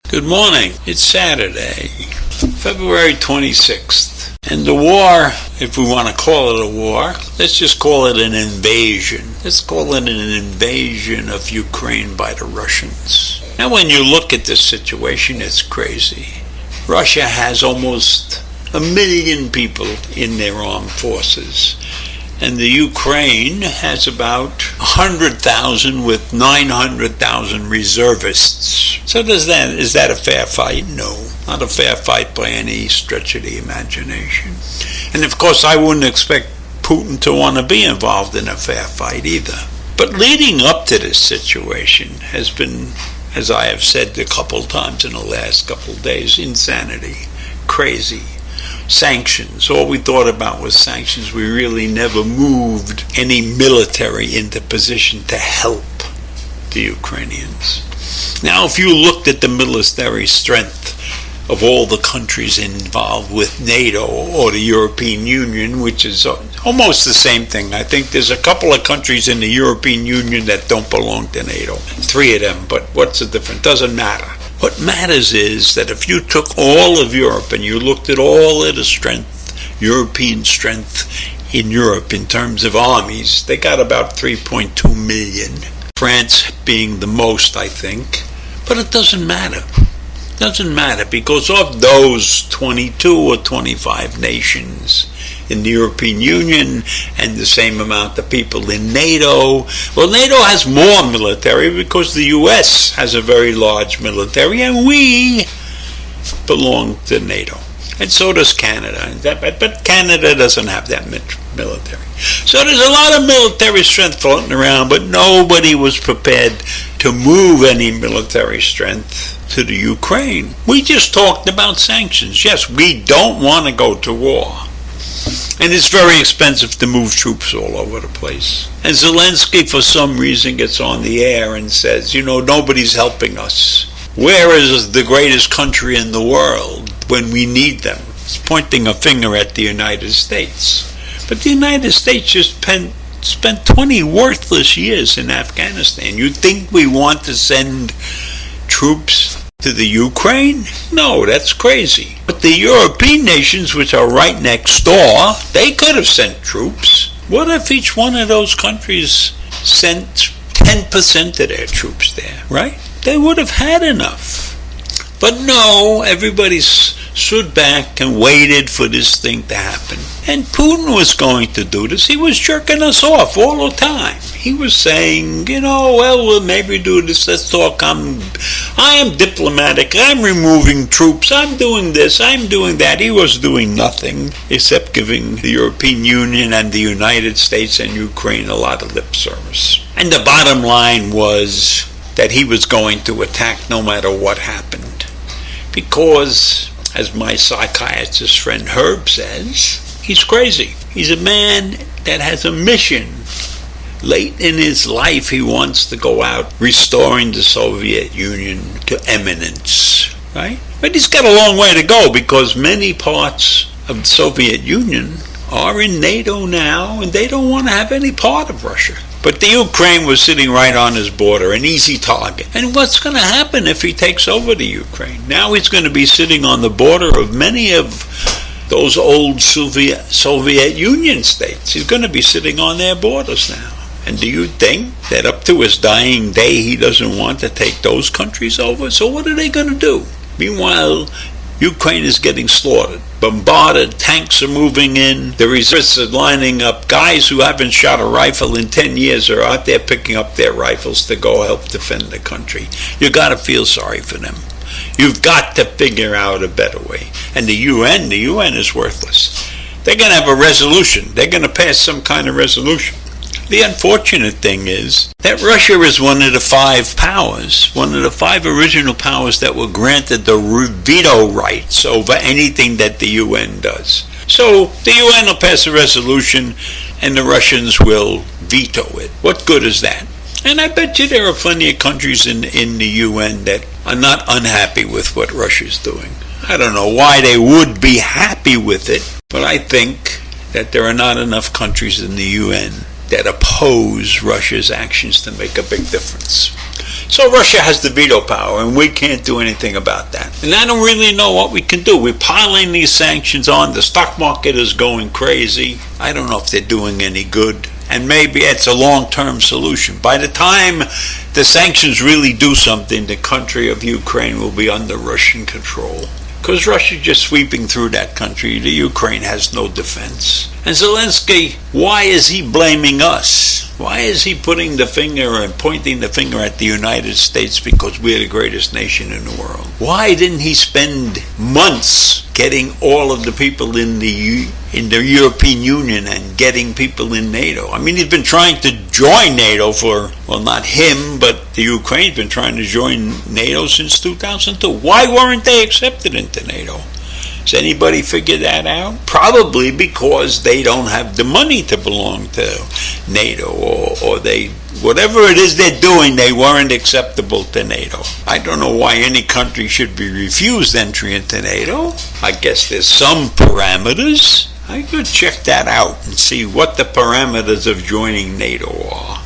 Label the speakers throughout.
Speaker 1: Good morning. It's Saturday, February 26th. And the war, if we want to call it a war, let's just call it an invasion. Let's call it an invasion of Ukraine by the Russians. Now, when you look at this situation, it's crazy. Russia has almost 1 million people in their armed forces. And the Ukraine has about 100,000 with 900,000 reservists. So is that a fair fight? No, not a fair fight by any stretch of the imagination. And of course I wouldn't expect Putin to want to be involved in a fair fight either. But leading up to this situation has been, as I have said a couple times in the last couple of days, insanity, crazy. Sanctions. All we thought about was sanctions. We really never moved any military into position to help the Ukrainians. Now, if you looked at the military strength of all the countries involved with NATO or the European Union, which is almost the same thing. I think there's a couple of countries in the European Union that don't belong to NATO. 3 of them, but what's the difference? Doesn't matter. What matters is that if you took all of Europe and you looked at all of the strength, European strength in Europe in terms of armies, they got about 3.2 million. France being the most, I think. But it doesn't matter. It doesn't matter because of those 22 or 25 nations in the European Union and the same amount of people in NATO. Well, NATO has more military because the US has a very large military and we belong to NATO. And so does Canada. But Canada doesn't have that much military. So there's a lot of military strength floating around, but nobody was prepared to move any military strength to the Ukraine. We just talked about sanctions. Yes, we don't want to go to war. And it's very expensive to move troops all over the place. And Zelensky, for some reason, gets on the air and says, nobody's helping us. Where is the greatest country in the world when we need them? He's pointing a finger at the United States. But the United States just spent 20 worthless years in Afghanistan. You think we want to send troops to the Ukraine? No, that's crazy. But the European nations, which are right next door, they could have sent troops. What if each one of those countries sent 10% of their troops there, right? They would have had enough. But no, everybody stood back and waited for this thing to happen. And Putin was going to do this. He was jerking us off all the time. He was saying, we'll maybe do this, let's talk. I am diplomatic, I'm removing troops, I'm doing this, I'm doing that. He was doing nothing except giving the European Union and the United States and Ukraine a lot of lip service. And the bottom line was that he was going to attack no matter what happened. Because, as my psychiatrist friend Herb says, he's crazy. He's a man that has a mission. Late in his life, he wants to go out restoring the Soviet Union to eminence, right? But he's got a long way to go because many parts of the Soviet Union are in NATO now, and they don't want to have any part of Russia. But the Ukraine was sitting right on his border, an easy target. And what's going to happen if he takes over the Ukraine? Now he's going to be sitting on the border of many of those old Soviet Union states. He's going to be sitting on their borders now. And do you think that up to his dying day he doesn't want to take those countries over? So what are they going to do? Meanwhile, Ukraine is getting slaughtered, bombarded, tanks are moving in, the reservists are lining up. Guys who haven't shot a rifle in 10 years are out there picking up their rifles to go help defend the country. You got to feel sorry for them. You've got to figure out a better way. And the UN is worthless. They're going to have a resolution. They're going to pass some kind of resolution. The unfortunate thing is that Russia is one of the five powers, one of the five original powers that were granted the veto rights over anything that the UN does. So the UN will pass a resolution and the Russians will veto it. What good is that? And I bet you there are plenty of countries in the UN that are not unhappy with what Russia's doing. I don't know why they would be happy with it, but I think that there are not enough countries in the UN that oppose Russia's actions to make a big difference. So Russia has the veto power, and we can't do anything about that. And I don't really know what we can do. We're piling these sanctions on. The stock market is going crazy. I don't know if they're doing any good. And maybe it's a long-term solution. By the time the sanctions really do something, the country of Ukraine will be under Russian control. Because Russia's just sweeping through that country. The Ukraine has no defense. And Zelensky, why is he blaming us? Why is he putting the finger and pointing the finger at the United States because we're the greatest nation in the world? Why didn't he spend months getting all of the people in the European Union and getting people in NATO? I mean, he's been trying to join NATO for, well, not him, but the Ukraine's been trying to join NATO since 2002. Why weren't they accepted into NATO? Does anybody figure that out? Probably because they don't have the money to belong to NATO, or they, whatever it is they're doing, they weren't acceptable to NATO. I don't know why any country should be refused entry into NATO. I guess there's some parameters. I could check that out and see what the parameters of joining NATO are.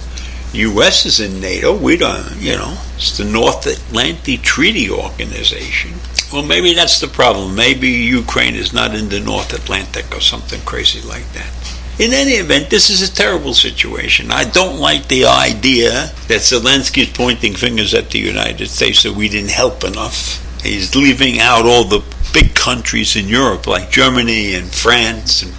Speaker 1: U.S. is in NATO. We don't, it's the North Atlantic Treaty Organization. Well, maybe that's the problem. Maybe Ukraine is not in the North Atlantic or something crazy like that. In any event, this is a terrible situation. I don't like the idea that Zelensky is pointing fingers at the United States that we didn't help enough. He's leaving out all the big countries in Europe like Germany and France and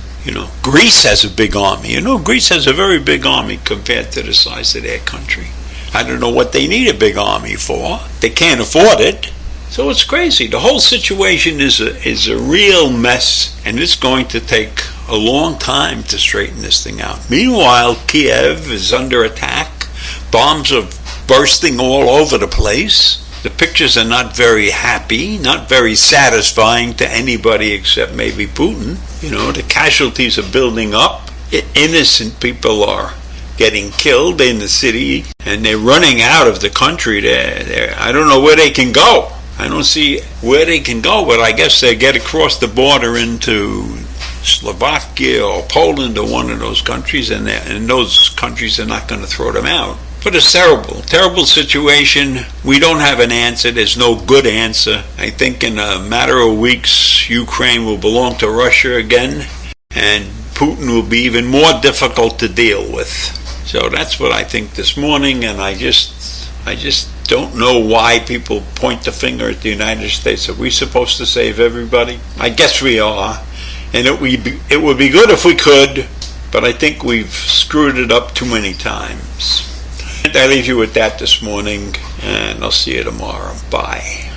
Speaker 1: Greece has a big army. Greece has a very big army compared to the size of their country. I don't know what they need a big army for. They can't afford it. So it's crazy. The whole situation is a real mess, and it's going to take a long time to straighten this thing out. Meanwhile, Kiev is under attack. Bombs are bursting all over the place. The pictures are not very happy, not very satisfying to anybody except maybe Putin. The casualties are building up. Innocent people are getting killed in the city, and they're running out of the country. I don't know where they can go. I don't see where they can go, but I guess they get across the border into Slovakia or Poland or one of those countries, and those countries are not going to throw them out. But it's terrible, terrible situation. We don't have an answer. There's no good answer. I think in a matter of weeks, Ukraine will belong to Russia again, and Putin will be even more difficult to deal with. So that's what I think this morning, and I just don't know why people point the finger at the United States. Are we supposed to save everybody? I guess we are. And it would be good if we could, but I think we've screwed it up too many times. And I leave you with that this morning, and I'll see you tomorrow. Bye.